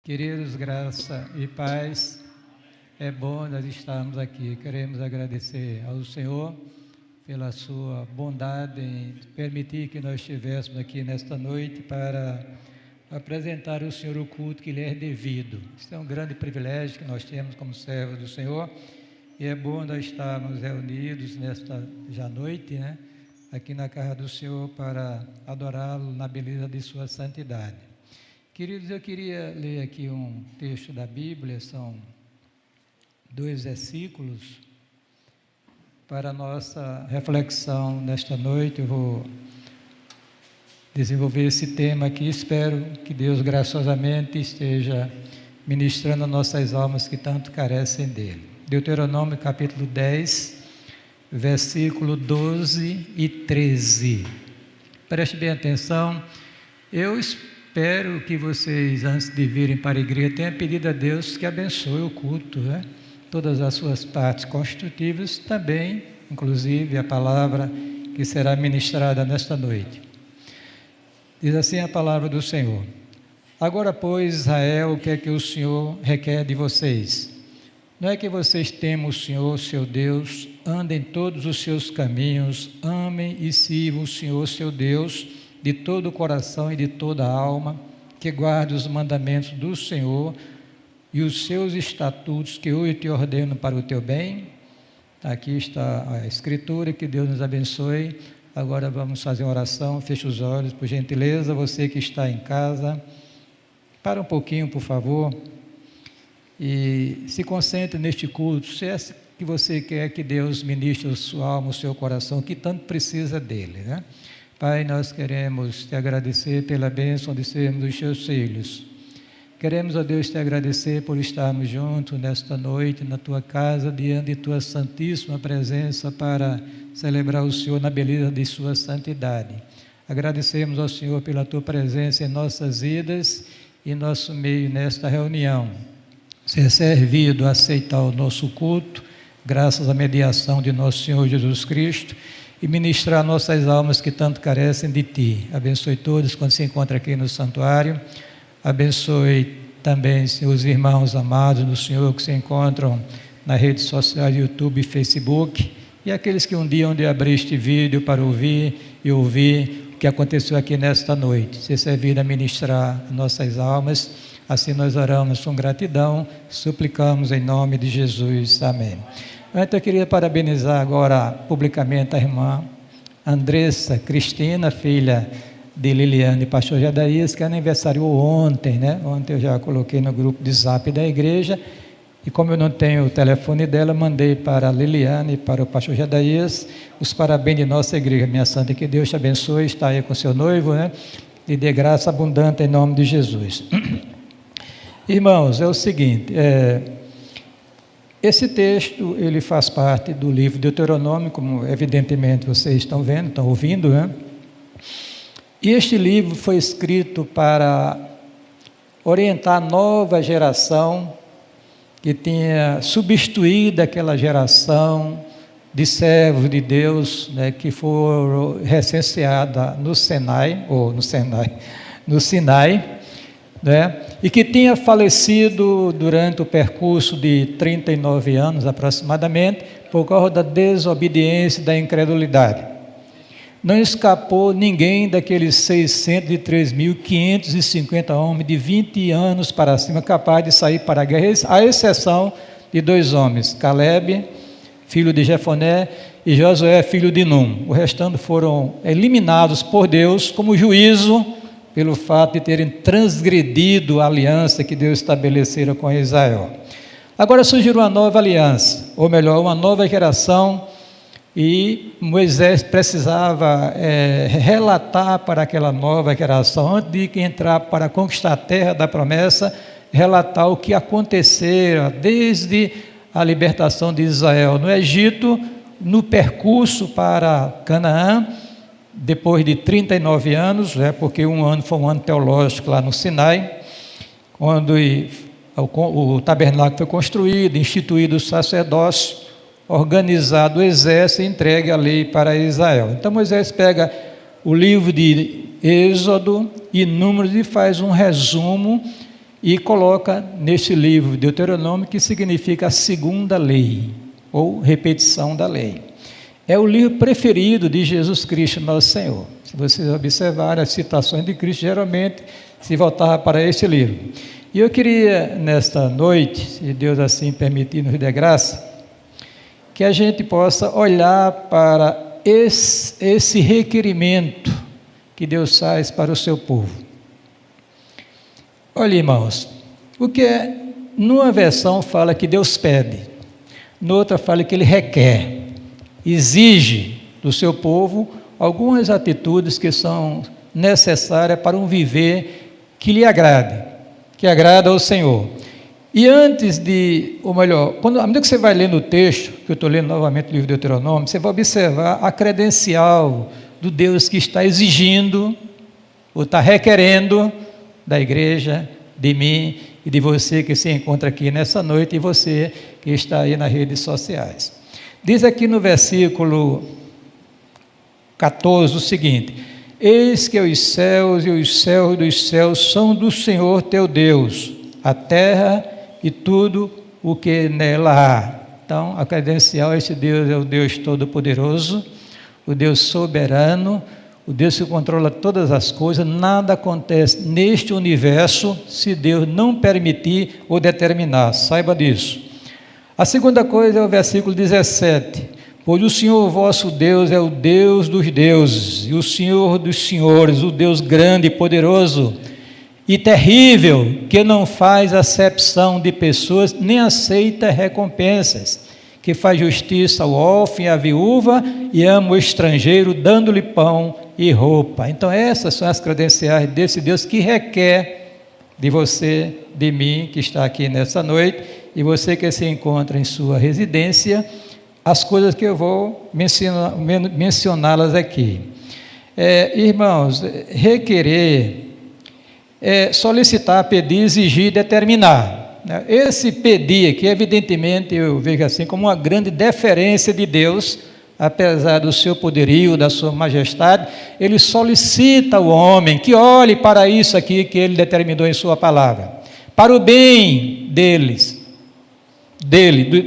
Queridos, graça e paz, é bom nós estarmos aqui. Queremos agradecer ao Senhor pela sua bondade em permitir que nós estivéssemos aqui nesta noite para apresentar ao Senhor o culto que lhe é devido. Isso é um grande privilégio que nós temos como servos do Senhor e é bom nós estarmos reunidos nesta já noite, aqui na casa do Senhor para adorá-lo na beleza de sua santidade. Queridos, eu queria ler aqui um texto da Bíblia, são 2 versículos para a nossa reflexão nesta noite. Eu vou desenvolver esse tema aqui, espero que Deus graciosamente esteja ministrando nossas almas que tanto carecem dele. Deuteronômio capítulo 10, versículo 12 e 13. Preste bem atenção. Eu espero que vocês, antes de virem para a igreja, tenham pedido a Deus que abençoe o culto, todas as suas partes constitutivas, também, inclusive, a palavra que será ministrada nesta noite. Diz assim a palavra do Senhor: Agora, pois, Israel, o que é que o Senhor requer de vocês? Não é que vocês temam o Senhor, seu Deus, andem todos os seus caminhos, amem e sirvam o Senhor, seu Deus, de todo o coração e de toda a alma, que guarde os mandamentos do Senhor e os seus estatutos que hoje te ordeno para o teu bem. Aqui está a Escritura, que Deus nos abençoe. Agora vamos fazer uma oração. Feche os olhos, por gentileza. Você que está em casa, para um pouquinho, por favor, e se concentre neste culto. Se é que você quer que Deus ministre a sua alma, o seu coração, que tanto precisa dele, Pai, nós queremos te agradecer pela bênção de sermos os teus filhos. Queremos, ó Deus, te agradecer por estarmos juntos nesta noite, na tua casa, diante de tua santíssima presença, para celebrar o Senhor na beleza de sua santidade. Agradecemos ao Senhor pela tua presença em nossas vidas e nosso meio nesta reunião. Ser servido a aceitar o nosso culto, graças à mediação de nosso Senhor Jesus Cristo, e ministrar nossas almas que tanto carecem de Ti. Abençoe todos quando se encontram aqui no santuário. Abençoe também, Senhor, os irmãos amados do Senhor que se encontram na rede social, YouTube e Facebook, e aqueles que um dia onde abrir este vídeo para ouvir o que aconteceu aqui nesta noite. Ser servido a ministrar nossas almas. Assim nós oramos com gratidão, suplicamos em nome de Jesus. Amém. Antes eu queria parabenizar agora publicamente a irmã Andressa Cristina, filha de Liliane e pastor Jadaías, que aniversariou ontem, Ontem eu já coloquei no grupo de Zap da igreja, e como eu não tenho o telefone dela, mandei para a Liliane e para o pastor Jadaías os parabéns de nossa igreja. Minha santa, que Deus te abençoe, está aí com seu noivo, e dê graça abundante em nome de Jesus. Irmãos, é o seguinte, esse texto, ele faz parte do livro de Deuteronômio, como evidentemente vocês estão vendo, estão ouvindo, E este livro foi escrito para orientar a nova geração que tinha substituído aquela geração de servos de Deus, que foram recenseadas no Sinai, e que tinha falecido durante o percurso de 39 anos aproximadamente, por causa da desobediência e da incredulidade. Não escapou ninguém daqueles 603.550 homens de 20 anos para cima, capaz de sair para a guerra, à exceção de 2 homens, Caleb, filho de Jefoné, e Josué, filho de Num. O restante foram eliminados por Deus como juízo, pelo fato de terem transgredido a aliança que Deus estabelecera com Israel. Agora surgiu uma nova aliança, ou melhor, uma nova geração, e Moisés precisava relatar para aquela nova geração, antes de entrar para conquistar a terra da promessa, relatar o que acontecera desde a libertação de Israel no Egito, no percurso para Canaã, depois de 39 anos, porque um ano foi um ano teológico lá no Sinai, quando o tabernáculo foi construído, instituído o sacerdócio, organizado o exército e entregue a lei para Israel. Então Moisés pega o livro de Êxodo e Números e faz um resumo e coloca neste livro, Deuteronômio, que significa a segunda lei, ou repetição da lei. É o livro preferido de Jesus Cristo, nosso Senhor. Se vocês observarem as citações de Cristo, geralmente se voltava para este livro. E eu queria, nesta noite, se Deus assim permitir, nos dê graça, que a gente possa olhar para esse requerimento que Deus faz para o seu povo. Olha, irmãos, o que é, numa versão fala que Deus pede, noutra fala que Ele requer, exige do seu povo algumas atitudes que são necessárias para um viver que lhe agrade, que agrada ao Senhor. E antes de, ou melhor, à medida que você vai lendo o texto, que eu estou lendo novamente o livro de Deuteronômio, você vai observar a credencial do Deus que está exigindo, ou está requerendo da igreja, de mim e de você que se encontra aqui nessa noite e você que está aí nas redes sociais. Diz aqui no versículo 14 o seguinte: eis que os céus e os céus dos céus são do Senhor teu Deus, a terra e tudo o que nela há. Então, a credencial a este Deus é o Deus Todo-Poderoso, o Deus soberano, o Deus que controla todas as coisas. Nada acontece neste universo se Deus não permitir ou determinar, saiba disso. A segunda coisa é o versículo 17: pois o Senhor vosso Deus é o Deus dos deuses, e o Senhor dos senhores, o Deus grande e poderoso, e terrível, que não faz acepção de pessoas, nem aceita recompensas, que faz justiça ao órfão e à viúva, e ama o estrangeiro, dando-lhe pão e roupa. Então essas são as credenciais desse Deus que requer de você, de mim, que está aqui nessa noite, e você que se encontra em sua residência, as coisas que eu vou mencioná-las aqui. Irmãos, requerer solicitar, pedir, exigir, determinar. Esse pedir aqui, evidentemente, eu vejo assim como uma grande deferência de Deus, apesar do seu poderio, da sua majestade. Ele solicita ao homem que olhe para isso aqui que ele determinou em sua palavra, para o bem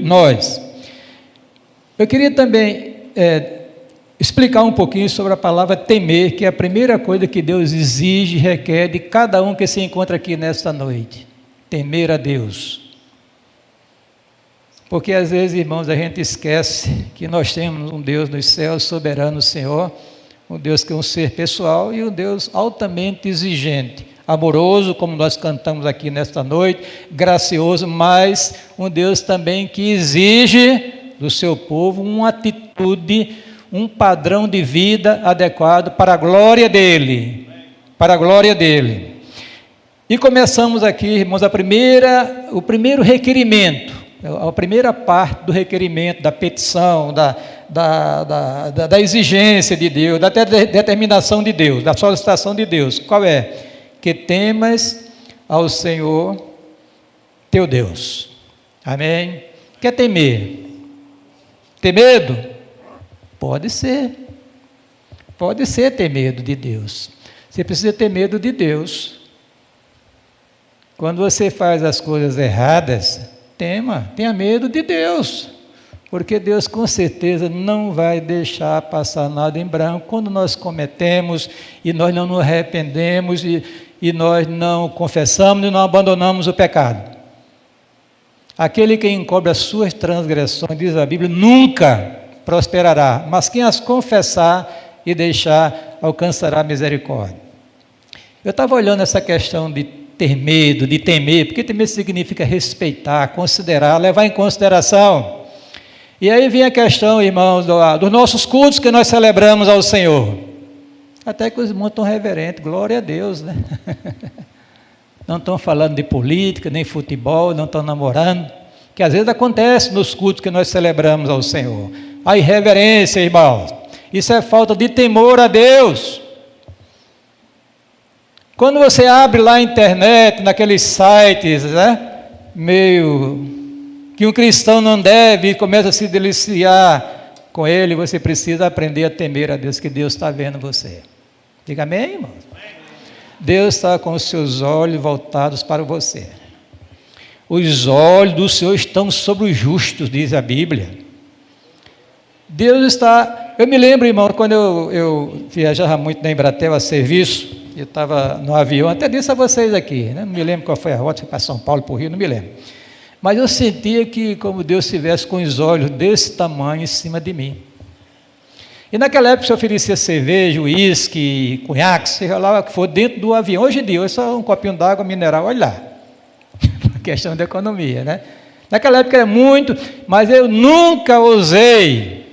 nós. Eu queria também explicar um pouquinho sobre a palavra temer, que é a primeira coisa que Deus exige e requer de cada um que se encontra aqui nesta noite. Temer a Deus. Porque às vezes, irmãos, a gente esquece que nós temos um Deus nos céus, soberano Senhor, um Deus que é um ser pessoal e um Deus altamente exigente, amoroso, como nós cantamos aqui nesta noite, gracioso, mas um Deus também que exige do seu povo uma atitude, um padrão de vida adequado para a glória dele, para a glória dele. E começamos aqui, irmãos, o primeiro requerimento, a primeira parte do requerimento, da petição, da exigência de Deus, da determinação de Deus, da solicitação de Deus. Qual é? Que temas ao Senhor teu Deus. Amém? Quer temer? Ter medo? Pode ser ter medo de Deus. Você precisa ter medo de Deus. Quando você faz as coisas erradas, tenha medo de Deus, porque Deus com certeza não vai deixar passar nada em branco quando nós cometemos e nós não nos arrependemos e nós não confessamos e não abandonamos o pecado. Aquele que encobre as suas transgressões, diz a Bíblia, nunca prosperará, mas quem as confessar e deixar, alcançará misericórdia. Eu estava olhando essa questão de ter medo, de temer, porque temer significa respeitar, considerar, levar em consideração. E aí vem a questão, irmãos, dos nossos cultos que nós celebramos ao Senhor. Até que os irmãos estão reverentes, glória a Deus, né? Não estão falando de política, nem futebol, não estão namorando, que às vezes acontece nos cultos que nós celebramos ao Senhor. A irreverência, irmãos, isso é falta de temor a Deus. Quando você abre lá a internet, naqueles sites, meio que um cristão não deve e começa a se deliciar com ele, você precisa aprender a temer a Deus, que Deus está vendo você. Diga amém, irmãos? Deus está com os seus olhos voltados para você. Os olhos do Senhor estão sobre os justos, diz a Bíblia. Deus está... Eu me lembro, irmão, quando eu viajava muito na Embratel a serviço, eu estava no avião, até disse a vocês aqui, né? Não me lembro qual foi a rota, foi para São Paulo, para o Rio, não me lembro. Mas eu sentia que como Deus estivesse com os olhos desse tamanho em cima de mim. E naquela época se oferecia cerveja, uísque, cunhaque, seja lá o que for, dentro do avião. Hoje em dia, hoje só um copinho d'água mineral, olha lá. Questão de economia, né? Naquela época era muito, mas eu nunca ousei.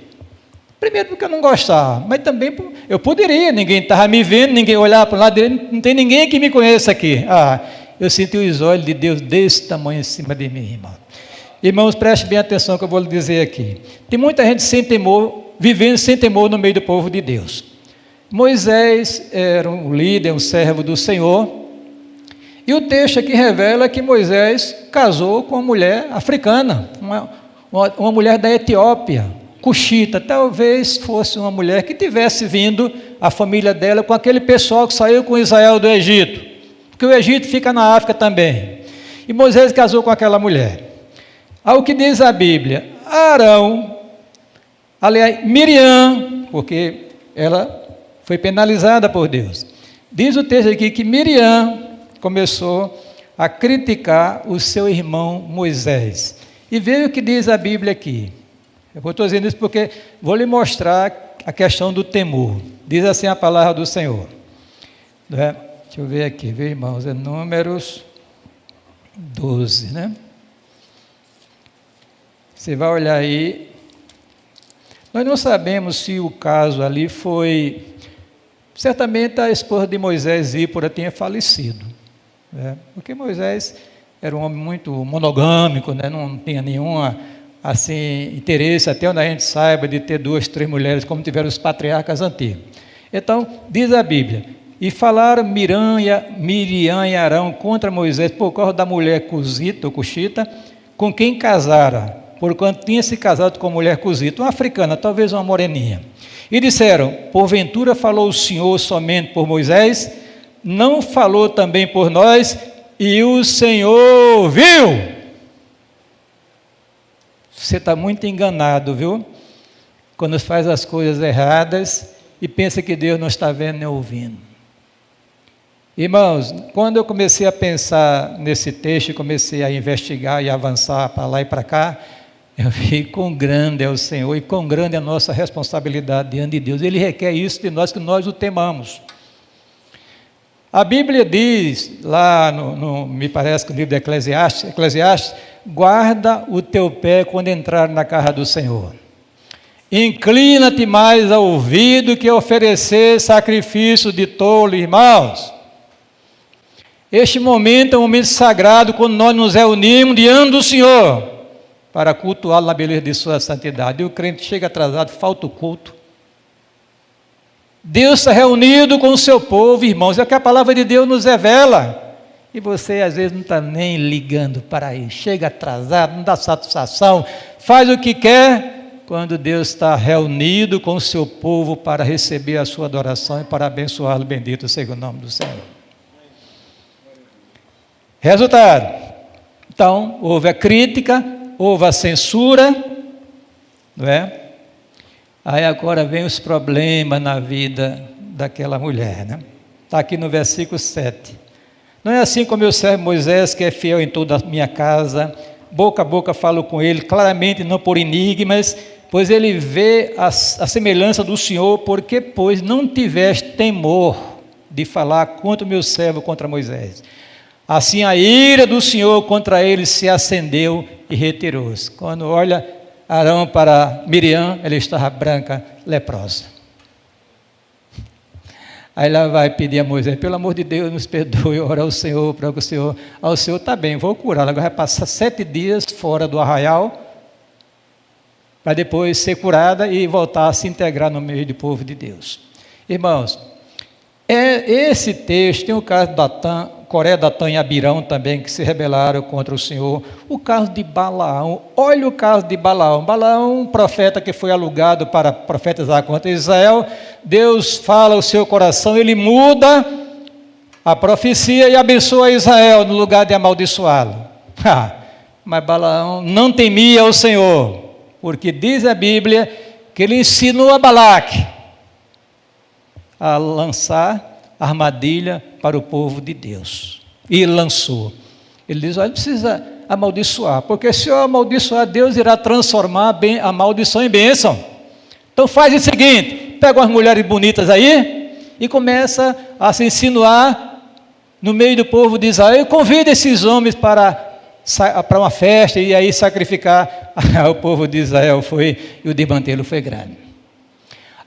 Primeiro porque eu não gostava, mas também eu poderia, ninguém estava me vendo, ninguém olhava para o lado dele, não tem ninguém que me conheça aqui. Eu senti os olhos de Deus desse tamanho em cima de mim, irmão. Irmãos, preste bem atenção no que eu vou lhe dizer aqui. Tem muita gente sem temor, vivendo sem temor no meio do povo de Deus. Moisés era um líder, um servo do Senhor, e o texto aqui revela que Moisés casou com uma mulher africana, uma mulher da Etiópia, Cuxita. Talvez fosse uma mulher que tivesse vindo a família dela com aquele pessoal que saiu com Israel do Egito, porque o Egito fica na África também. E Moisés casou com aquela mulher. Ao que diz a Bíblia, Arão, aliás, Miriam, porque ela foi penalizada por Deus. Diz o texto aqui que Miriam começou a criticar o seu irmão Moisés. E veja o que diz a Bíblia aqui. Eu estou dizendo isso porque vou lhe mostrar a questão do temor. Diz assim a palavra do Senhor. Deixa eu ver aqui, viu, irmãos? É Números 12, né? Você vai olhar aí. Nós não sabemos se o caso ali foi... Certamente a esposa de Moisés, Zípora, tinha falecido. Né? Porque Moisés era um homem muito monogâmico, né? Não tinha nenhuma assim, interesse, até onde a gente saiba, de ter 2, 3 mulheres, como tiveram os patriarcas antigos. Então, diz a Bíblia, e falaram Miriam e Arão contra Moisés por causa da mulher cusita ou cuxita, com quem casara, porquanto tinha se casado com a mulher cusita, uma africana, talvez uma moreninha. E disseram, porventura falou o Senhor somente por Moisés, não falou também por nós, e o Senhor viu. Você está muito enganado, viu? Quando faz as coisas erradas e pensa que Deus não está vendo nem ouvindo. Irmãos, quando eu comecei a pensar nesse texto, comecei a investigar e avançar para lá e para cá, eu vi quão grande é o Senhor e quão grande é a nossa responsabilidade diante de Deus. Ele requer isso de nós, que nós o temamos. A Bíblia diz, lá me parece que no livro de Eclesiastes, guarda o teu pé quando entrar na casa do Senhor. Inclina-te mais ao ouvido que oferecer sacrifício de tolo, irmãos. Este momento é um momento sagrado, quando nós nos reunimos diante do Senhor, para cultuá-lo na beleza de sua santidade. E o crente chega atrasado, falta o culto. Deus está reunido com o seu povo, irmãos, é o que a palavra de Deus nos revela. E você às vezes não está nem ligando para isso, chega atrasado, não dá satisfação, faz o que quer, quando Deus está reunido com o seu povo para receber a sua adoração e para abençoá-lo, bendito seja o nome do Senhor. Resultado, então, houve a crítica, houve a censura, não é? Aí agora vem os problemas na vida daquela mulher, né? Está aqui no versículo 7. Não é assim como meu servo Moisés, que é fiel em toda a minha casa, boca a boca falo com ele, claramente não por enigmas, pois ele vê a semelhança do Senhor, porque, pois, não tiveste temor de falar contra o meu servo, contra Moisés. Assim a ira do Senhor contra ele se acendeu e retirou-se. Quando olha Arão para Miriam, ela estava branca, leprosa. Aí ela vai pedir a Moisés, pelo amor de Deus, nos perdoe, ora ao Senhor, para que o Senhor... Ao Senhor, está bem, vou curar. Ela vai passar 7 dias fora do arraial, para depois ser curada e voltar a se integrar no meio do povo de Deus. Irmãos, esse texto, tem o caso de Datã, Coré, Datã e Abirão também, que se rebelaram contra o Senhor. O caso de Balaão, olha o caso de Balaão. Balaão, um profeta que foi alugado para profetizar contra Israel. Deus fala o seu coração, ele muda a profecia e abençoa Israel no lugar de amaldiçoá-lo. Mas Balaão não temia o Senhor, porque diz a Bíblia que ele ensinou a Balaque a lançar armadilha para o povo de Deus. E lançou. Ele diz: olha, não precisa amaldiçoar, porque se eu amaldiçoar, Deus irá transformar a maldição em bênção. Então faz o seguinte, pega umas mulheres bonitas aí e começa a se insinuar no meio do povo de Israel e convida esses homens para uma festa e aí sacrificar. O povo de Israel foi, e o desmantelo foi grande.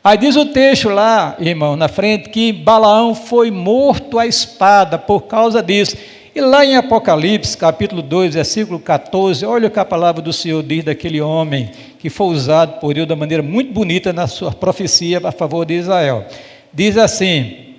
Aí diz o texto lá, irmão, na frente, que Balaão foi morto à espada por causa disso. E lá em Apocalipse, capítulo 2, versículo 14, olha o que a palavra do Senhor diz daquele homem que foi usado por Deus de maneira muito bonita na sua profecia a favor de Israel. Diz assim: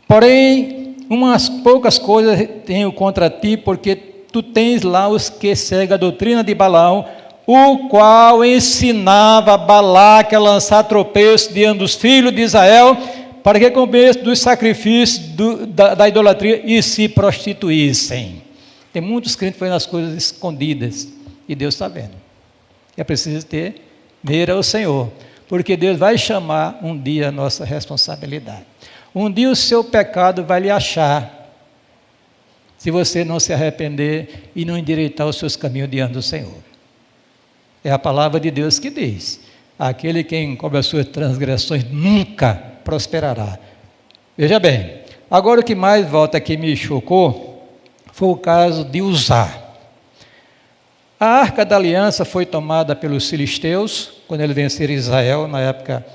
porém, umas poucas coisas tenho contra ti, porque tu tens lá os que seguem a doutrina de Balaão, o qual ensinava Balaque a lançar tropeços diante dos filhos de Israel, para que comessem dos sacrifícios da idolatria e se prostituíssem. Tem muitos crentes que fazem as coisas escondidas, e Deus está vendo. É preciso ter medo ao Senhor, porque Deus vai chamar um dia a nossa responsabilidade. Um dia o seu pecado vai lhe achar, se você não se arrepender e não endireitar os seus caminhos diante do Senhor. É a palavra de Deus que diz: aquele que encobre as suas transgressões nunca prosperará. Veja bem, agora o que mais volta aqui me chocou foi o caso de Uzá. A Arca da Aliança foi tomada pelos filisteus, quando eles venceram Israel, na época,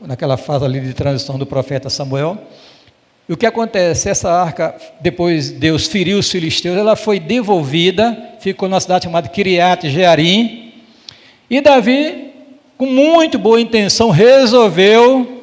naquela fase ali de transição do profeta Samuel. E o que acontece? Essa arca, depois Deus feriu os filisteus, ela foi devolvida, ficou numa cidade chamada Kiriat Jearim, e Davi, com muito boa intenção, resolveu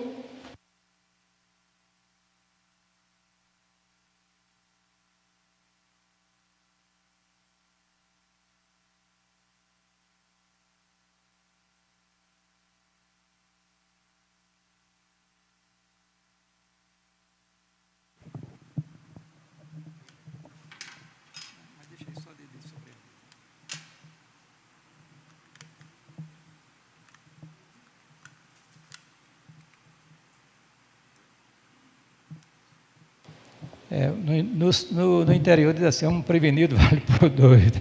no interior diz assim: um prevenido vale por dois.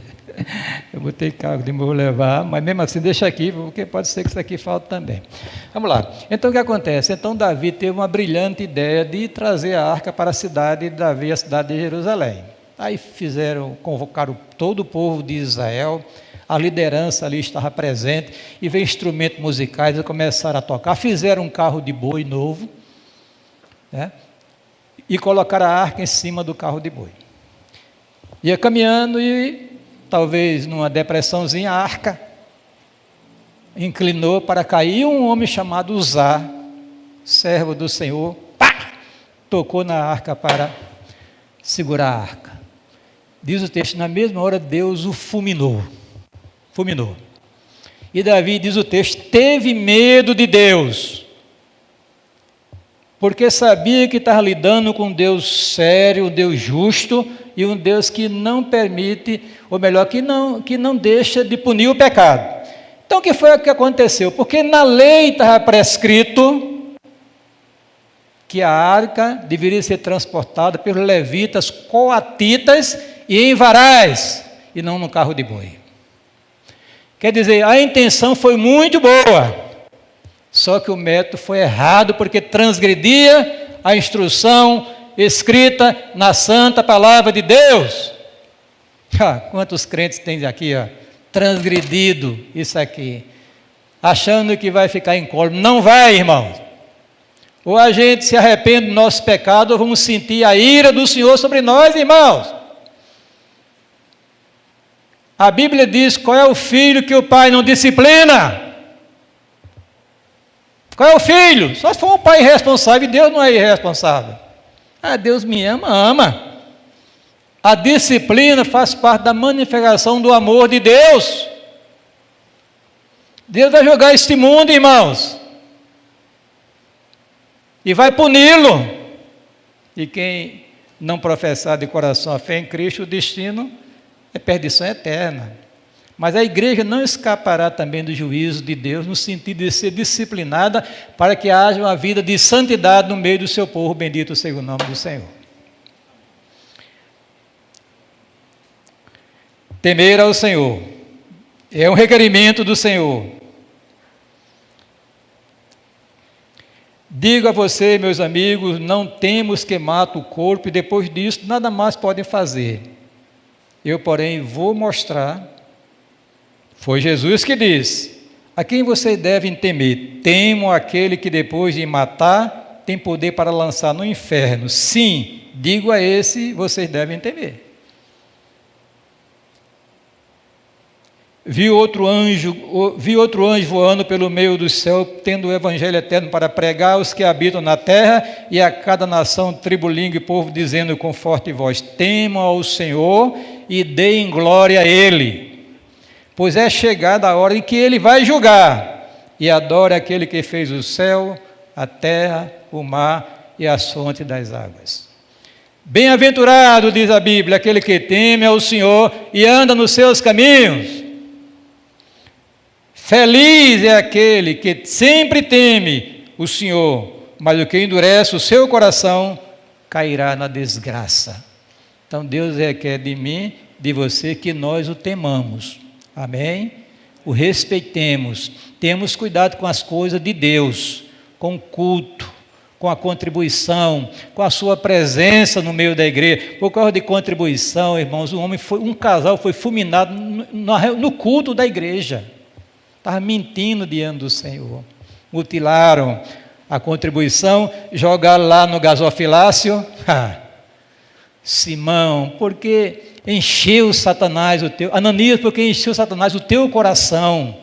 Eu botei cargo de vou levar, mas mesmo assim deixa aqui, porque pode ser que isso aqui falte também. Vamos lá. Então o que acontece? Então Davi teve uma brilhante ideia de trazer a arca para a cidade de Davi, a cidade de Jerusalém. Aí convocaram todo o povo de Israel, a liderança ali estava presente, e veio instrumentos musicais e começaram a tocar. Fizeram um carro de boi novo, né? E colocaram a arca em cima do carro de boi. Ia caminhando e, talvez numa depressãozinha, a arca inclinou para cair. Um homem chamado Uzá, servo do Senhor, tocou na arca para segurar a arca. Diz o texto: na mesma hora Deus o fulminou. E Davi, diz o texto, teve medo de Deus, porque sabia que estava lidando com um Deus sério, um Deus justo, e um Deus que não permite, ou melhor, que não deixa de punir o pecado. Então o que foi que aconteceu? Porque na lei estava prescrito que a arca deveria ser transportada pelos levitas coatitas e em varais, e não no carro de boi. Quer dizer, a intenção foi muito boa, só que o método foi errado, porque transgredia a instrução escrita na santa palavra de Deus. Quantos crentes tem aqui, transgredido isso aqui, achando que vai ficar incólume? Não vai, irmão. Ou a gente se arrepende do nosso pecado, ou vamos sentir a ira do Senhor sobre nós, irmãos. A Bíblia diz: qual é o filho que o pai não disciplina? Qual é o filho? Só se for um pai irresponsável, e Deus não é irresponsável. Deus me ama. A disciplina faz parte da manifestação do amor de Deus. Deus vai jogar este mundo, irmãos, e vai puni-lo. E quem não professar de coração a fé em Cristo, o destino é perdição eterna. Mas a igreja não escapará também do juízo de Deus, no sentido de ser disciplinada para que haja uma vida de santidade no meio do seu povo, bendito seja o nome do Senhor. Temer ao Senhor é um requerimento do Senhor. Digo a você, meus amigos, não temos que matar o corpo e depois disso nada mais podem fazer. Eu, porém, vou mostrar. Foi Jesus que disse: a quem vocês devem temer? Temam aquele que depois de matar tem poder para lançar no inferno. Sim, digo a esse, vocês devem temer. Vi outro anjo voando pelo meio do céu, tendo o evangelho eterno para pregar aos que habitam na terra e a cada nação, tribo, língua e povo, dizendo com forte voz: temam ao Senhor e deem glória a Ele, pois é chegada a hora em que Ele vai julgar, e adore aquele que fez o céu, a terra, o mar e as fontes das águas. Bem-aventurado, diz a Bíblia, aquele que teme ao Senhor e anda nos seus caminhos. Feliz é aquele que sempre teme o Senhor, mas o que endurece o seu coração cairá na desgraça. Então Deus requer de mim, de você, que nós o temamos. Amém? O respeitemos. Temos cuidado com as coisas de Deus, com o culto, com a contribuição, com a sua presença no meio da igreja. Por causa de contribuição, irmãos, um casal foi fulminado no culto da igreja. Estava mentindo diante do Senhor. Mutilaram a contribuição, jogaram lá no gasofilácio. Simão, porque encheu Satanás o teu... Ananias, porque encheu Satanás o teu coração,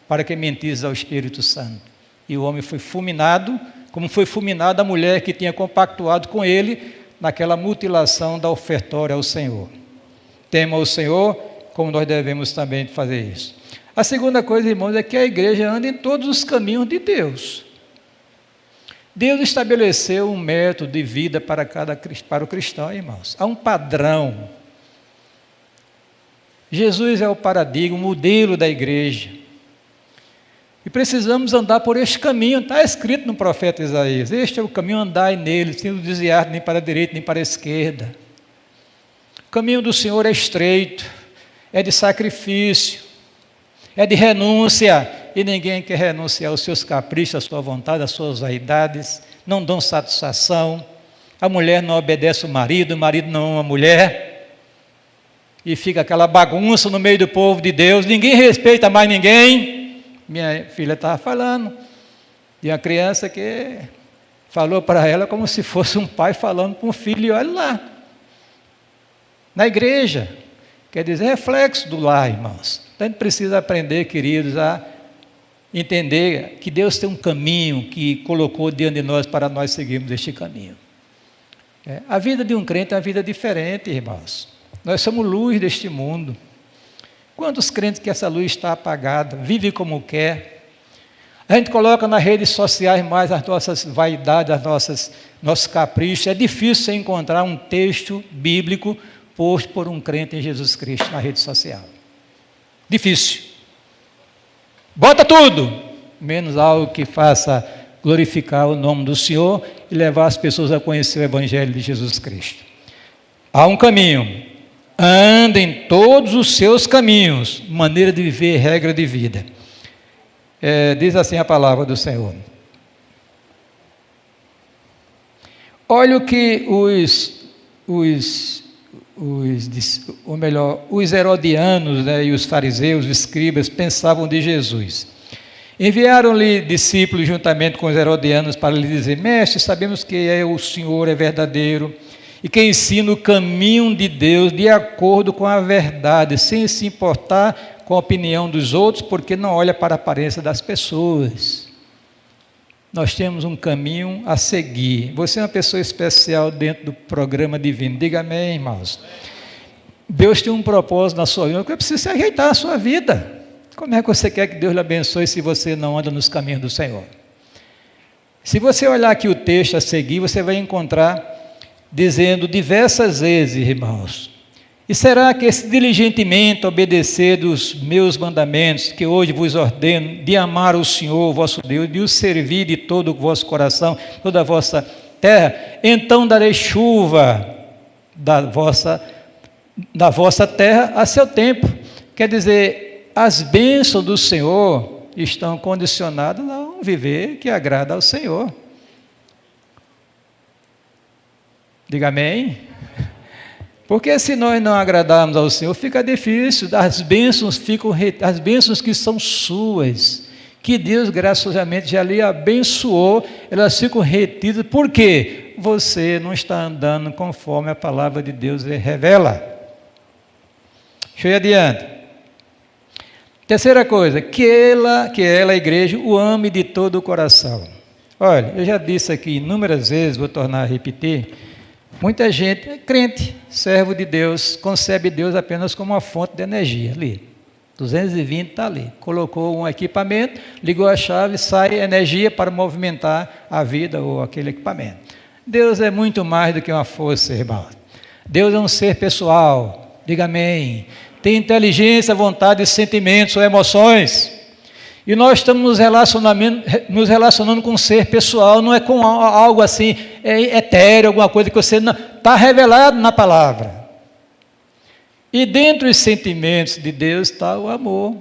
para que mentisse ao Espírito Santo. E o homem foi fulminado, como foi fulminada a mulher que tinha compactuado com ele, naquela mutilação da ofertória ao Senhor. Tema o Senhor, como nós devemos também fazer isso. A segunda coisa, irmãos, é que a igreja anda em todos os caminhos de Deus. Deus estabeleceu um método de vida para o cristão, irmãos. Há um padrão. Jesus é o paradigma, o modelo da igreja. E precisamos andar por este caminho. Está escrito no profeta Isaías: este é o caminho, andai nele, sem desviar nem para a direita nem para a esquerda. O caminho do Senhor é estreito, é de sacrifício, é de renúncia, e ninguém quer renunciar aos seus caprichos, à sua vontade, às suas vaidades, não dão satisfação. A mulher não obedece o marido não ama a mulher, e fica aquela bagunça no meio do povo de Deus, ninguém respeita mais ninguém. Minha filha estava falando de uma criança que falou para ela como se fosse um pai falando para um filho, e olha lá, na igreja, quer dizer, reflexo do lar, irmãos. Então a gente precisa aprender, queridos, a entender que Deus tem um caminho que colocou diante de nós para nós seguirmos este caminho. A vida de um crente é uma vida diferente, irmãos. Nós somos luz deste mundo. Quantos crentes que essa luz está apagada, vive como quer? A gente coloca nas redes sociais mais as nossas vaidades, nossos caprichos. É difícil você encontrar um texto bíblico posto por um crente em Jesus Cristo na rede social. Difícil. Bota tudo, menos algo que faça glorificar o nome do Senhor e levar as pessoas a conhecer o Evangelho de Jesus Cristo. Há um caminho. Anda em todos os seus caminhos, maneira de viver, regra de vida. Diz assim a palavra do Senhor. Olha o que os herodianos, né, e os fariseus, os escribas, pensavam de Jesus. Enviaram-lhe discípulos juntamente com os herodianos para lhe dizer: mestre, sabemos que o Senhor é verdadeiro e que ensina o caminho de Deus de acordo com a verdade, sem se importar com a opinião dos outros, porque não olha para a aparência das pessoas. Nós temos um caminho a seguir. Você é uma pessoa especial dentro do programa divino. Diga amém, irmãos. Deus tem um propósito na sua vida, porque precisa ajeitar a sua vida. Como é que você quer que Deus lhe abençoe se você não anda nos caminhos do Senhor? Se você olhar aqui o texto a seguir, você vai encontrar dizendo diversas vezes, irmãos: e será que se diligentemente obedecer dos meus mandamentos, que hoje vos ordeno, de amar o Senhor, vosso Deus, de o servir de todo o vosso coração, toda a vossa terra, então darei chuva da vossa terra a seu tempo. Quer dizer, as bênçãos do Senhor estão condicionadas a um viver que agrada ao Senhor. Diga amém. Porque se nós não agradarmos ao Senhor, fica difícil. As bênçãos que são suas, que Deus graciosamente já lhe abençoou, elas ficam retidas. Por quê? Você não está andando conforme a palavra de Deus lhe revela. Deixa eu ir adiante. Terceira coisa, que ela, a igreja, o ame de todo o coração. Olha, eu já disse aqui inúmeras vezes, vou tornar a repetir. Muita gente é crente, servo de Deus, concebe Deus apenas como uma fonte de energia. Ali, 220 está ali. Colocou um equipamento, ligou a chave, sai energia para movimentar a vida ou aquele equipamento. Deus é muito mais do que uma força, irmão. Deus é um ser pessoal. Diga amém. Tem inteligência, vontade, sentimentos ou emoções. E nós estamos nos relacionando com um ser pessoal, não é com algo assim, etéreo, alguma coisa que você não... Está revelado na palavra. E dentro dos sentimentos de Deus está o amor.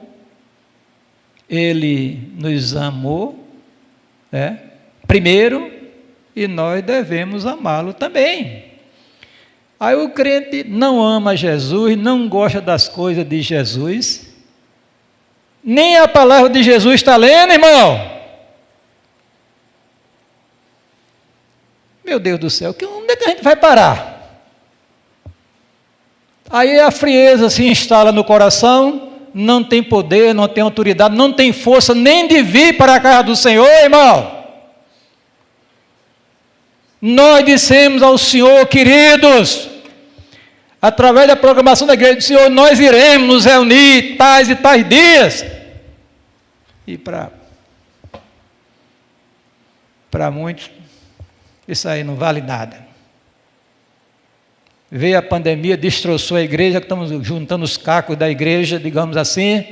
Ele nos amou, primeiro, e nós devemos amá-lo também. Aí o crente não ama Jesus, não gosta das coisas de Jesus, nem a palavra de Jesus está lendo, irmão. Meu Deus do céu, onde é que a gente vai parar? Aí a frieza se instala no coração, não tem poder, não tem autoridade, não tem força nem de vir para a casa do Senhor, irmão. Nós dissemos ao Senhor, queridos, através da programação da igreja do Senhor, nós iremos nos reunir tais e tais dias. E para muitos, isso aí não vale nada. Veio a pandemia, destroçou a igreja, estamos juntando os cacos da igreja, digamos assim.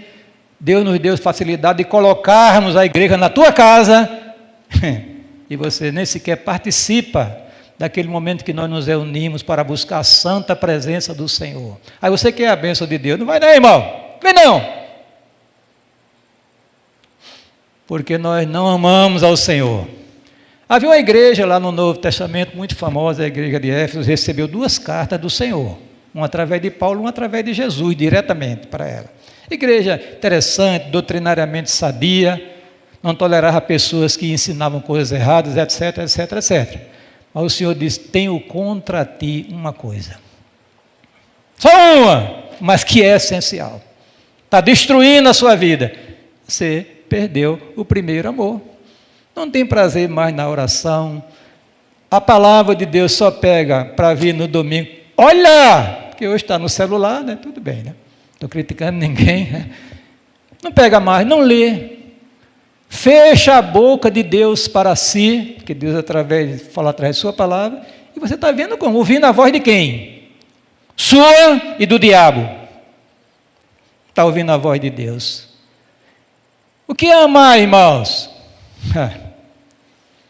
Deus nos deu facilidade de colocarmos a igreja na tua casa, e você nem sequer participa daquele momento que nós nos reunimos para buscar a santa presença do Senhor. Aí você quer a bênção de Deus, não vai não, irmão, vem não. Porque nós não amamos ao Senhor. Havia uma igreja lá no Novo Testamento, muito famosa, a igreja de Éfeso, recebeu 2 cartas do Senhor, uma através de Paulo, uma através de Jesus, diretamente para ela. Igreja interessante, doutrinariamente sadia, não tolerava pessoas que ensinavam coisas erradas, etc, etc, etc. Mas o Senhor disse: tenho contra ti uma coisa, só uma, mas que é essencial, está destruindo a sua vida. Você perdeu o primeiro amor, não tem prazer mais na oração, a palavra de Deus só pega para vir no domingo, olha, que hoje está no celular, né? Tudo bem, né? Estou criticando ninguém, né? Não pega mais, não lê, fecha a boca de Deus para si, porque Deus fala através de sua palavra, e você está vendo como? Ouvindo a voz de quem? Sua e do diabo. Está ouvindo a voz de Deus. O que é amar, irmãos?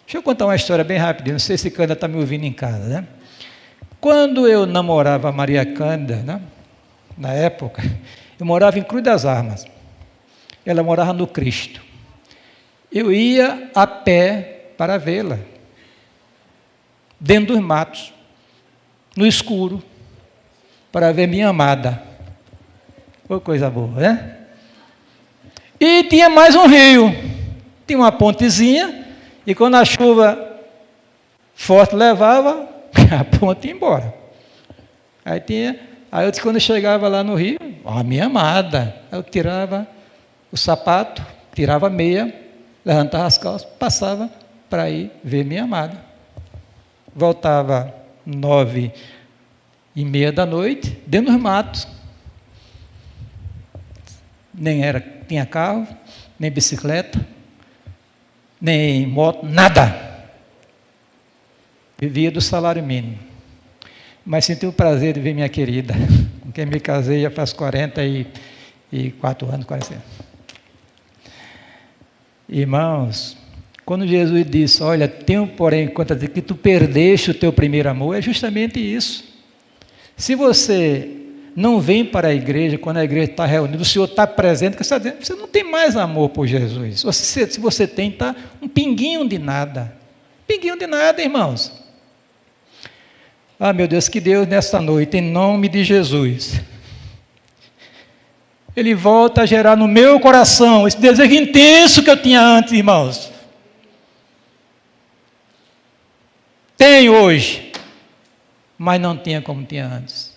Deixa eu contar uma história bem rápida, não sei se Cândida está me ouvindo em casa, né? Quando eu namorava a Maria Cândida, né? Na época, eu morava em Cruz das Armas, ela morava no Cristo. Eu ia a pé para vê-la, dentro dos matos, no escuro, para ver minha amada. Foi coisa boa, né? E tinha mais um rio, tinha uma pontezinha, e quando a chuva forte levava, a ponte ia embora. Aí eu disse, quando eu chegava lá no rio, a minha amada, eu tirava o sapato, tirava a meia, levantava as calças, passava para ir ver minha amada. Voltava 9:30 da noite, dentro dos matos. Nem tinha carro, nem bicicleta, nem moto, nada. Vivia do salário mínimo. mas senti o prazer de ver minha querida, com quem me casei já faz 44 anos, 45. Irmãos, quando Jesus disse, olha, tenho porém contra ti que tu perdeste o teu primeiro amor, é justamente isso. Se você não vem para a igreja, quando a igreja está reunida, o Senhor está presente, que você está dizendo, você não tem mais amor por Jesus. Se você tem, está um pinguinho de nada. Pinguinho de nada, irmãos. Ah, meu Deus, que Deus nesta noite, em nome de Jesus, Ele volta a gerar no meu coração esse desejo intenso que eu tinha antes, irmãos. Tenho hoje, mas não tinha como tinha antes.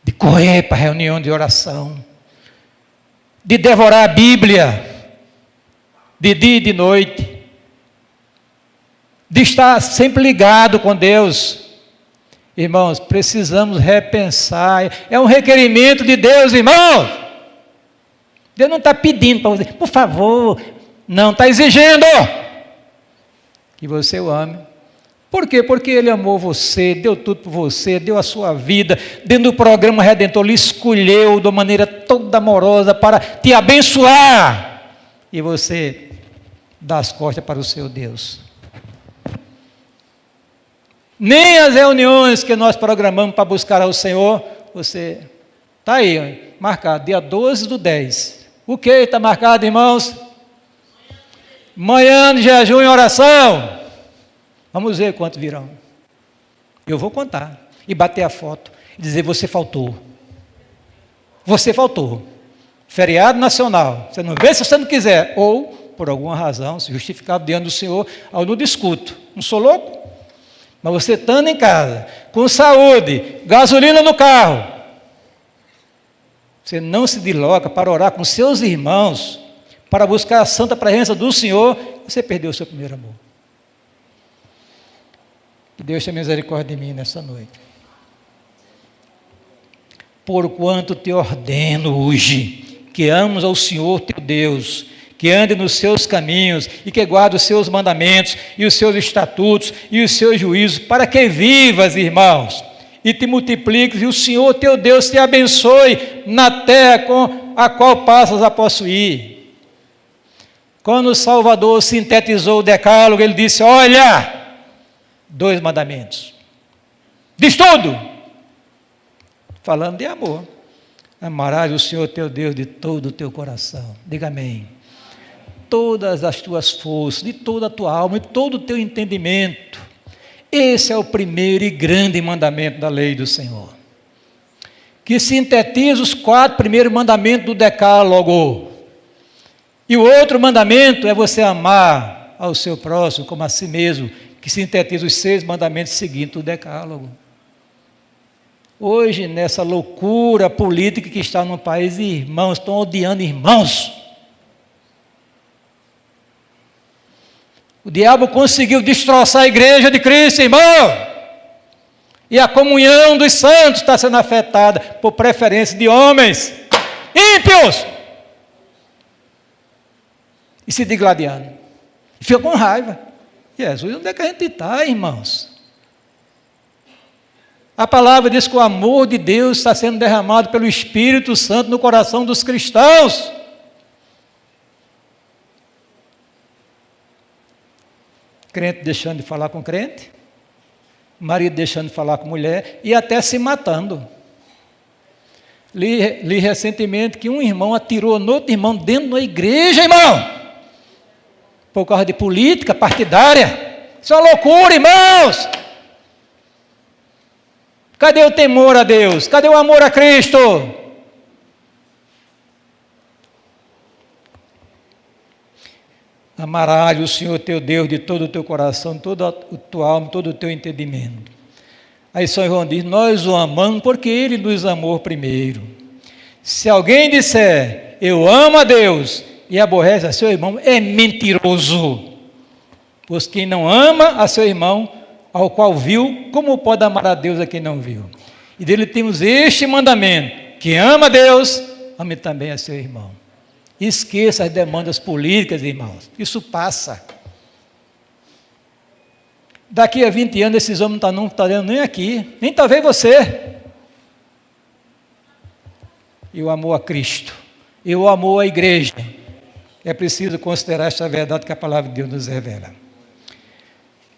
De correr para a reunião de oração, de devorar a Bíblia, de dia e de noite, de estar sempre ligado com Deus. Irmãos, precisamos repensar, é um requerimento de Deus, irmãos. Deus não está pedindo para você, por favor, não, está exigindo que você o ame. Por quê? Porque Ele amou você, deu tudo por você, deu a sua vida, dentro do programa Redentor, Ele escolheu de uma maneira toda amorosa para te abençoar, e você dá as costas para o seu Deus. Nem as reuniões que nós programamos para buscar ao Senhor, você está aí, marcado, dia 12/10. O que está marcado, irmãos? Manhã de jejum e oração. Vamos ver quantos virão. Eu vou contar e bater a foto e dizer, você faltou. Você faltou. Feriado nacional. Você não vê se você não quiser. Ou, por alguma razão, se justificado diante do Senhor, eu não discuto. Não sou louco? Mas você estando em casa, com saúde, gasolina no carro, você não se desloca para orar com seus irmãos, para buscar a santa presença do Senhor, você perdeu o seu primeiro amor. Que Deus tenha misericórdia de mim nessa noite. Porquanto te ordeno hoje, que ames ao Senhor teu Deus, que ande nos seus caminhos e que guarde os seus mandamentos e os seus estatutos e os seus juízos, para que vivas, irmãos, e te multipliques, e o Senhor teu Deus te abençoe na terra com a qual passas a possuir. Quando o Salvador sintetizou o decálogo, ele disse, olha, 2 mandamentos. Diz tudo. Falando de amor. Amarás o Senhor teu Deus de todo o teu coração. Diga amém. Todas as tuas forças, de toda a tua alma, de todo o teu entendimento. Esse é o primeiro e grande mandamento da lei do Senhor, que sintetiza os 4 primeiros mandamentos do decálogo. E o outro mandamento é você amar ao seu próximo como a si mesmo, que sintetiza os 6 mandamentos seguintes do decálogo. Hoje, nessa loucura política que está no país, irmãos estão odiando irmãos. O diabo conseguiu destroçar a igreja de Cristo, irmão. E a comunhão dos santos está sendo afetada por preferência de homens ímpios. E se digladiando. E fica com raiva. Jesus, onde é que a gente está, irmãos? A palavra diz que o amor de Deus está sendo derramado pelo Espírito Santo no coração dos cristãos. Crente deixando de falar com crente, marido deixando de falar com mulher e até se matando. Li recentemente que um irmão atirou no outro irmão dentro da igreja, irmão, por causa de política partidária. Isso é uma loucura, irmãos. Cadê o temor a Deus? Cadê o amor a Cristo? Amarás o Senhor teu Deus de todo o teu coração, toda a tua alma, todo o teu entendimento. Aí São João diz, nós o amamos porque Ele nos amou primeiro. Se alguém disser, eu amo a Deus e aborrece a seu irmão, é mentiroso. Pois quem não ama a seu irmão, ao qual viu, como pode amar a Deus a quem não viu? E dele temos este mandamento, que ama a Deus, ame também a seu irmão. Esqueça as demandas políticas, irmãos, isso passa. Daqui a 20 anos, esses homens não estão nem aqui, nem talvez você. E o amor a Cristo, e o amor à igreja. É preciso considerar esta verdade que a palavra de Deus nos revela.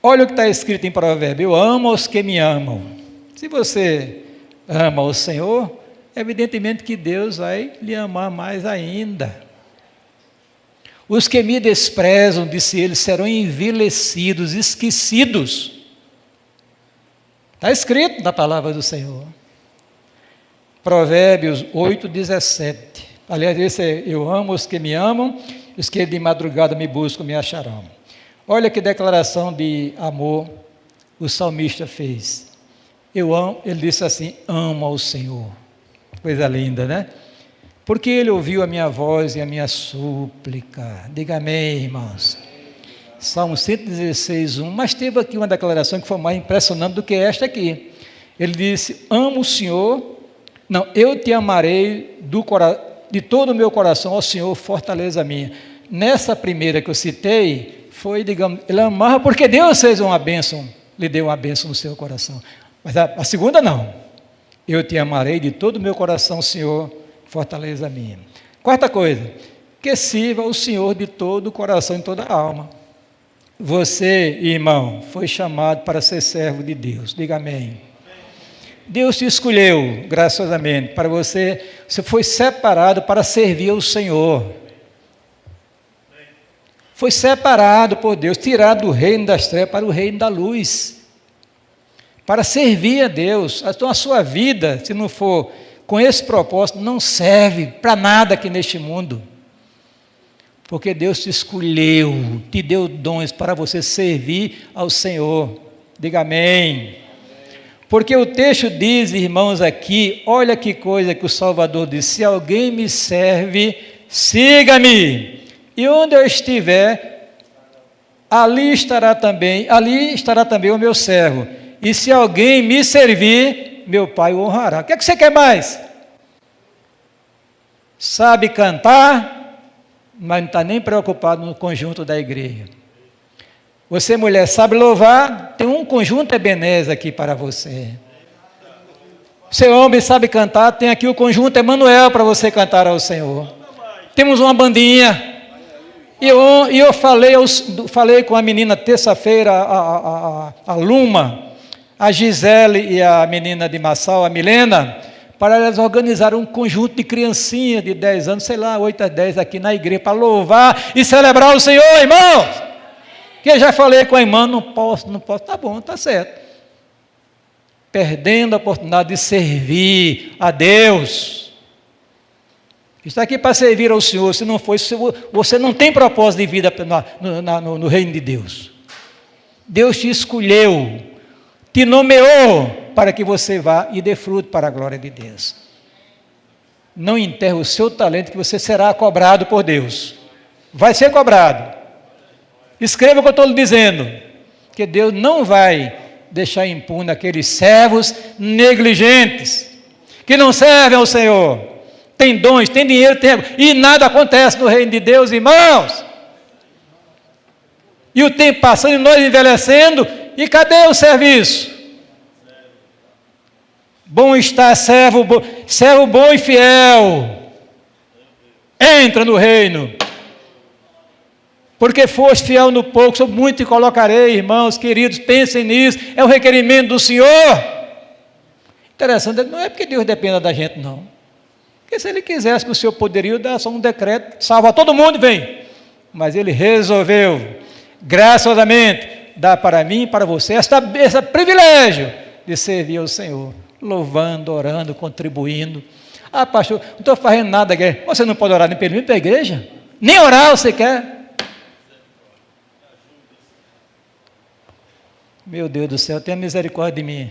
Olha o que está escrito em Provérbios: eu amo os que me amam. Se você ama o Senhor, evidentemente que Deus vai lhe amar mais ainda. Os que me desprezam, disse ele, serão envelhecidos, esquecidos. Está escrito na palavra do Senhor. Provérbios 8:17. Aliás, esse é: eu amo os que me amam, os que de madrugada me buscam me acharão. Olha que declaração de amor o salmista fez. Eu amo, ele disse assim: amo ao Senhor. Coisa linda, né? Porque ele ouviu a minha voz e a minha súplica. Diga amém, irmãos. Salmo 116, 1. Mas teve aqui uma declaração que foi mais impressionante do que esta aqui. Ele disse: amo o Senhor. Não, eu te amarei de todo o meu coração, ó Senhor, fortaleza minha. Nessa primeira que eu citei, foi, digamos, ele amava porque Deus fez uma bênção, lhe deu uma bênção no seu coração. Mas a segunda não. Eu te amarei de todo o meu coração, Senhor, fortaleza minha. Quarta coisa, que sirva o Senhor de todo o coração e toda a alma. Você, irmão, foi chamado para ser servo de Deus. Diga amém. Deus te escolheu, graciosamente, para você foi separado para servir ao Senhor. Foi separado por Deus, tirado do reino das trevas para o reino da luz, para servir a Deus. Então a sua vida, se não for com esse propósito, não serve para nada aqui neste mundo, porque Deus te escolheu, te deu dons para você servir ao Senhor. Diga amém. Porque o texto diz, irmãos, aqui, olha que coisa que o Salvador disse: se alguém me serve, siga-me, e onde eu estiver, ali estará também o meu servo, e se alguém me servir, meu Pai o honrará. O que é que você quer mais? Sabe cantar, mas não está nem preocupado no conjunto da igreja. Você, mulher, sabe louvar, tem um conjunto Ebenezer aqui para você. Você, homem, sabe cantar, tem aqui o conjunto Emanuel para você cantar ao Senhor. Temos uma bandinha. E eu falei com a menina terça-feira, a Luma, a Gisele e a menina de Massal, a Milena, para elas organizarem um conjunto de criancinhas de 10 anos, sei lá, 8 a 10 aqui na igreja, para louvar e celebrar o Senhor, irmãos. Que eu já falei com a irmã, não posso, tá bom, tá certo. Perdendo a oportunidade de servir a Deus. Está aqui para servir ao Senhor. Se não for, você não tem propósito de vida no reino de Deus. Deus te escolheu, te nomeou para que você vá e dê fruto para a glória de Deus. Não enterre o seu talento, que você será cobrado por Deus. Vai ser cobrado. Escreva o que eu estou lhe dizendo, que Deus não vai deixar impune aqueles servos negligentes, que não servem ao Senhor, tem dons, tem dinheiro, e nada acontece no reino de Deus, irmãos. E o tempo passando e nós envelhecendo, e cadê o serviço? Bom está servo bom e fiel, entra no reino. Porque foste fiel no pouco, sobre muito te colocarei, irmãos, queridos, pensem nisso, é o requerimento do Senhor. Interessante, não é porque Deus dependa da gente, não. Porque se Ele quisesse que o Senhor poderia dar só um decreto, salva todo mundo e vem. Mas Ele resolveu, graciosamente, dar para mim e para você esse privilégio de servir ao Senhor, louvando, orando, contribuindo. Ah, pastor, não estou fazendo nada, igreja. Você não pode orar nem para a igreja? Nem orar você quer? Meu Deus do céu, tenha misericórdia de mim.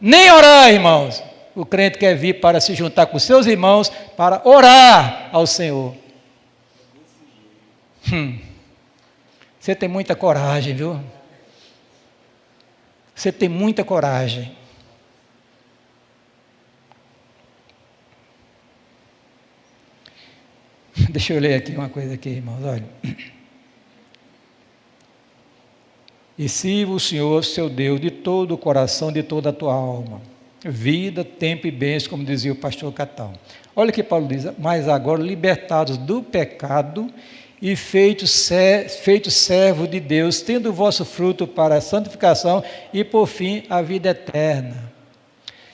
Nem orar, irmãos. O crente quer vir para se juntar com seus irmãos para orar ao Senhor. Você tem muita coragem, viu? Você tem muita coragem. Deixa eu ler aqui uma coisa aqui, irmãos, olha. E sirva o Senhor, seu Deus, de todo o coração, de toda a tua alma. Vida, tempo e bens, como dizia o pastor Catão. Olha o que Paulo diz: mas agora libertados do pecado e feitos servos de Deus, tendo o vosso fruto para a santificação e, por fim, a vida eterna.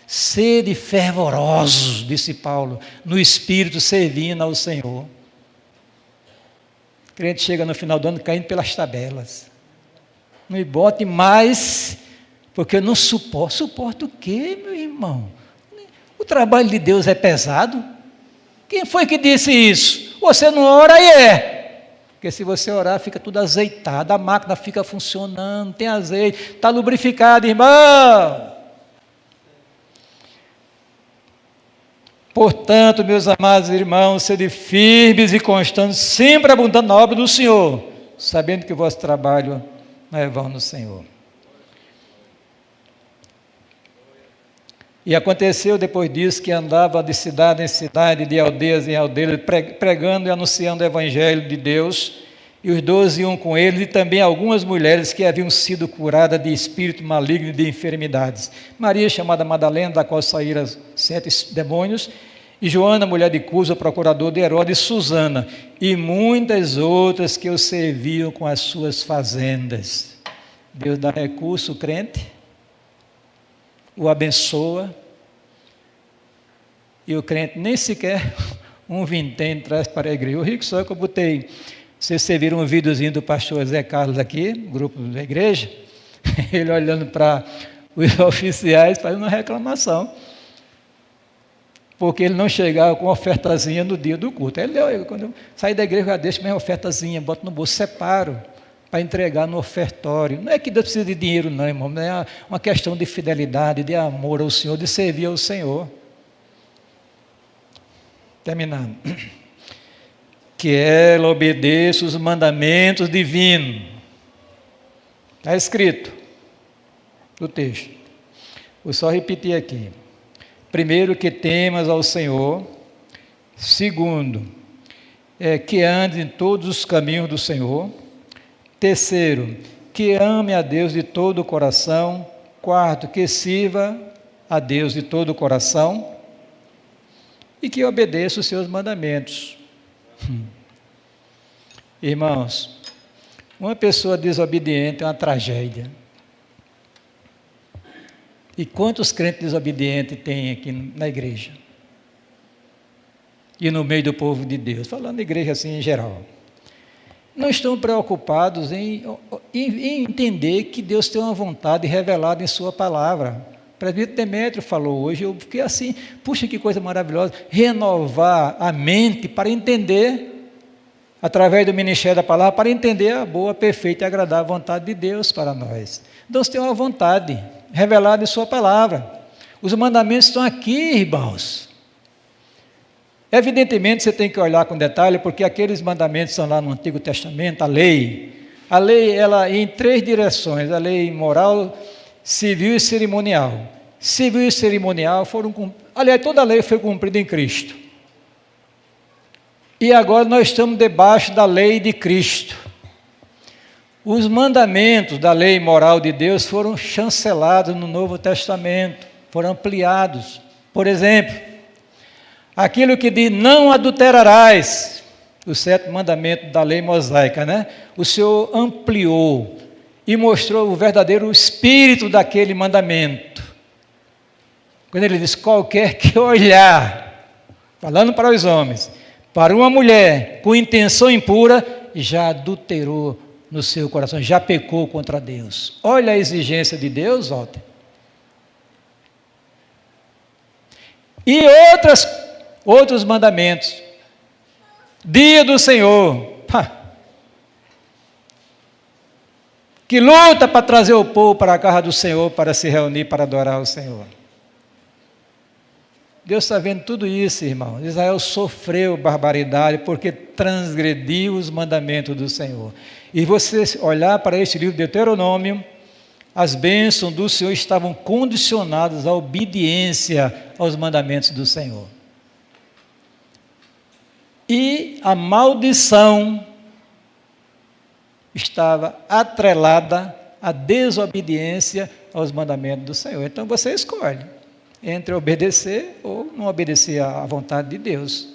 Sede fervorosos, disse Paulo, no Espírito, servindo ao Senhor. O crente chega no final do ano caindo pelas tabelas. Não me bote mais, porque eu não suporto. Suporto o quê, meu irmão? O trabalho de Deus é pesado. Quem foi que disse isso? Você não ora e é. Porque se você orar, fica tudo azeitado, a máquina fica funcionando, tem azeite, está lubrificado, irmão. Portanto, meus amados irmãos, sede firmes e constantes, sempre abundando na obra do Senhor, sabendo que o vosso trabalho não é vão no Senhor. E aconteceu depois disso que andava de cidade em cidade, de aldeias em aldeias, pregando e anunciando o Evangelho de Deus, e os 12 iam com ele, e também algumas mulheres que haviam sido curadas de espírito maligno e de enfermidades. Maria, chamada Madalena, da qual saíram 7 demônios, e Joana, mulher de Cusa, procurador de Herodes, e Susana, e muitas outras que o serviam com as suas fazendas. Deus dá recurso, o crente, o abençoa, e o crente nem sequer um vintém traz para a igreja. O rico só que eu botei. Vocês viram um videozinho do pastor Zé Carlos aqui, grupo da igreja, ele olhando para os oficiais fazendo uma reclamação, porque ele não chegava com ofertazinha no dia do culto. Quando eu sair da igreja, eu já deixo minha ofertazinha, boto no bolso, separo para entregar no ofertório. Não é que Deus precisa de dinheiro não, irmão, não é uma questão de fidelidade, de amor ao Senhor, de servir ao Senhor. Terminando. Que ela obedeça os mandamentos divinos. Está escrito no texto. Vou só repetir aqui. Primeiro, que temas ao Senhor. Segundo, que ande em todos os caminhos do Senhor. Terceiro, que ame a Deus de todo o coração. Quarto, que sirva a Deus de todo o coração. E que obedeça os seus mandamentos. Irmãos, uma pessoa desobediente é uma tragédia. E quantos crentes desobedientes tem aqui na igreja? E no meio do povo de Deus, falando de igreja assim em geral. Não estão preocupados em entender que Deus tem uma vontade revelada em sua palavra. O presbítero Demétrio falou hoje, eu fiquei assim, puxa que coisa maravilhosa, renovar a mente para entender, através do ministério da palavra, para entender a boa, perfeita e agradável vontade de Deus para nós. Deus tem uma vontade revelada em sua palavra. Os mandamentos estão aqui, irmãos. Evidentemente, você tem que olhar com detalhe, porque aqueles mandamentos estão lá no Antigo Testamento, a lei. A lei, ela em 3 direções, a lei moral, civil e cerimonial. Civil e cerimonial foram, aliás, toda a lei foi cumprida em Cristo. E agora nós estamos debaixo da lei de Cristo. Os mandamentos da lei moral de Deus foram chancelados no Novo Testamento, foram ampliados. Por exemplo, aquilo que diz não adulterarás, o 7º mandamento da lei mosaica, né? O Senhor ampliou e mostrou o verdadeiro espírito daquele mandamento. Quando ele diz, qualquer que olhar, falando para os homens, para uma mulher com intenção impura, já adulterou no seu coração, já pecou contra Deus. Olha a exigência de Deus, Walter. E outros mandamentos. Dia do Senhor. Que luta para trazer o povo para a casa do Senhor, para se reunir, para adorar o Senhor. Deus está vendo tudo isso, irmão. Israel sofreu barbaridade porque transgrediu os mandamentos do Senhor. E você olhar para este livro de Deuteronômio, as bênçãos do Senhor estavam condicionadas à obediência aos mandamentos do Senhor. E a maldição estava atrelada a desobediência aos mandamentos do Senhor. Então você escolhe entre obedecer ou não obedecer à vontade de Deus.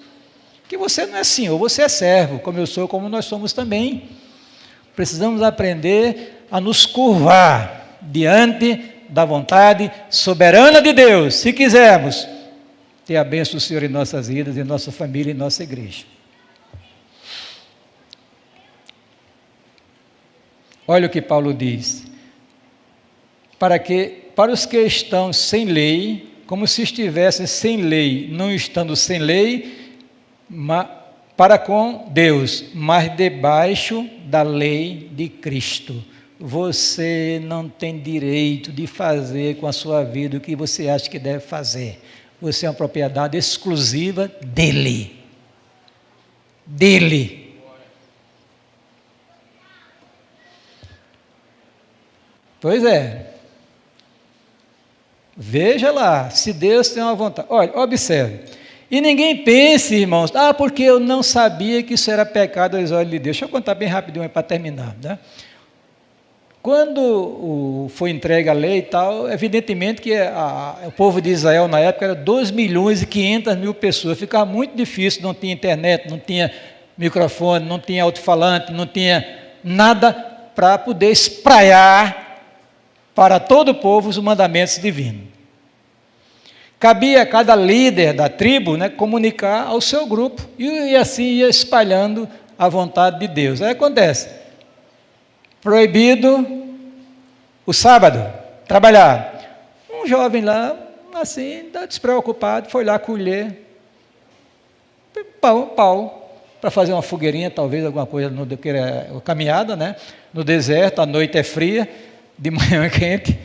Que você não é senhor, você é servo, como eu sou, como nós somos também. Precisamos aprender a nos curvar diante da vontade soberana de Deus, se quisermos ter a bênção do Senhor em nossas vidas, em nossa família, em nossa igreja. Olha o que Paulo diz: para os que estão sem lei, como se estivessem sem lei, não estando sem lei, para com Deus, mas debaixo da lei de Cristo. Você não tem direito de fazer com a sua vida o que você acha que deve fazer. Você é uma propriedade exclusiva dele. Dele. Pois é. Veja lá, se Deus tem uma vontade. Olha, observe. E ninguém pense, irmãos, porque eu não sabia que isso era pecado aos olhos de Deus. Deixa eu contar bem rapidinho para terminar, né? Quando foi entregue a lei e tal, evidentemente que o povo de Israel na época era 2.500.000 pessoas, ficava muito difícil, não tinha internet, não tinha microfone, não tinha alto-falante, não tinha nada para poder espraiar para todo o povo os mandamentos divinos. Cabia a cada líder da tribo, né, comunicar ao seu grupo, e assim ia espalhando a vontade de Deus. Aí acontece, proibido o sábado, trabalhar. Um jovem lá, assim, despreocupado, foi lá colher pau, para fazer uma fogueirinha, talvez alguma coisa, caminhada, né? No deserto, a noite é fria, de manhã é quente.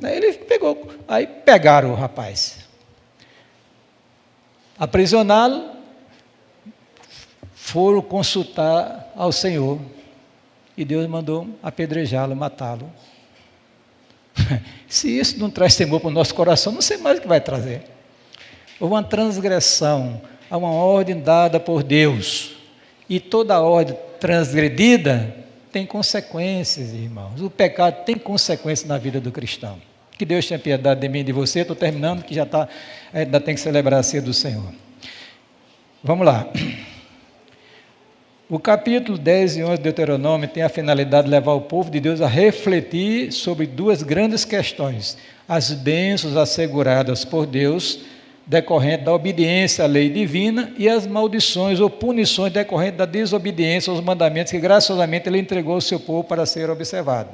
Aí ele pegou, aí pegaram o rapaz. Aprisioná-lo, foram consultar ao Senhor. E Deus mandou apedrejá-lo, matá-lo. Se isso não traz temor para o nosso coração, não sei mais o que vai trazer. Houve uma transgressão a uma ordem dada por Deus. E toda ordem transgredida tem consequências, irmãos. O pecado tem consequências na vida do cristão. Que Deus tenha piedade de mim e de você. Estou terminando, que ainda tem que celebrar a ceia do Senhor. Vamos lá. O capítulo 10 e 11 de Deuteronômio tem a finalidade de levar o povo de Deus a refletir sobre duas grandes questões: as bênçãos asseguradas por Deus, decorrente da obediência à lei divina, e as maldições ou punições decorrentes da desobediência aos mandamentos que graciosamente Ele entregou ao seu povo para ser observado.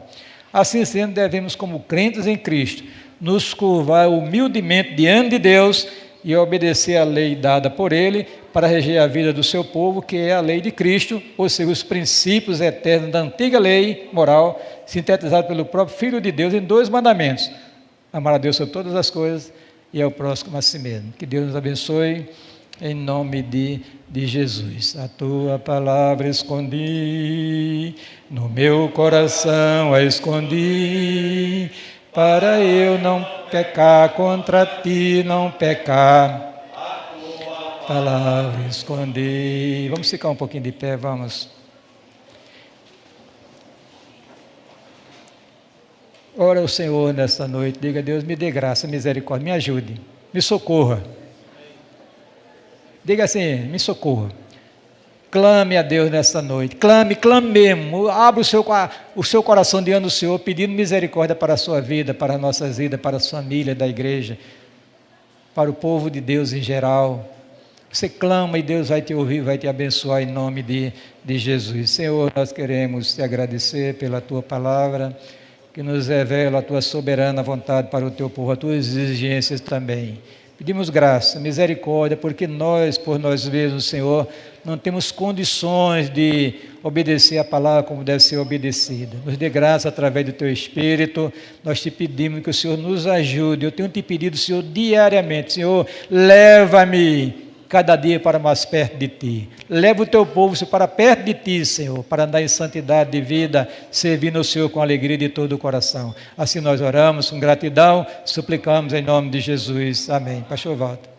Assim sendo, devemos, como crentes em Cristo, nos curvar humildemente diante de Deus e obedecer à lei dada por Ele para reger a vida do seu povo, que é a lei de Cristo, ou seja, os princípios eternos da antiga lei moral, sintetizado pelo próprio Filho de Deus em 2 mandamentos: amar a Deus sobre todas as coisas e ao próximo a si mesmo. Que Deus nos abençoe, em nome de Jesus. A tua palavra escondi, no meu coração a escondi, para eu não pecar contra ti, não pecar. Palavra escondi. Vamos ficar um pouquinho de pé, vamos. Ora ao Senhor nesta noite, diga: Deus, me dê graça, misericórdia, me ajude, me socorra. Diga assim: me socorra. Clame a Deus nesta noite, clame mesmo, abra o seu coração diante do Senhor, pedindo misericórdia para a sua vida, para as nossas vidas, para a sua família, da igreja, para o povo de Deus em geral. Você clama e Deus vai te ouvir, vai te abençoar em nome de Jesus. Senhor, nós queremos te agradecer pela tua palavra, que nos revela a tua soberana vontade para o teu povo, as tuas exigências também. Pedimos graça, misericórdia, porque nós, por nós mesmos, Senhor, não temos condições de obedecer a palavra como deve ser obedecida. Nos dê graça através do Teu Espírito. Nós te pedimos que o Senhor nos ajude. Eu tenho te pedido, Senhor, diariamente: Senhor, leva-me cada dia para mais perto de Ti. Leva o Teu povo, Senhor, para perto de Ti, Senhor, para andar em santidade de vida, servindo ao Senhor com alegria de todo o coração. Assim nós oramos com gratidão, suplicamos em nome de Jesus. Amém. Pastor Walter.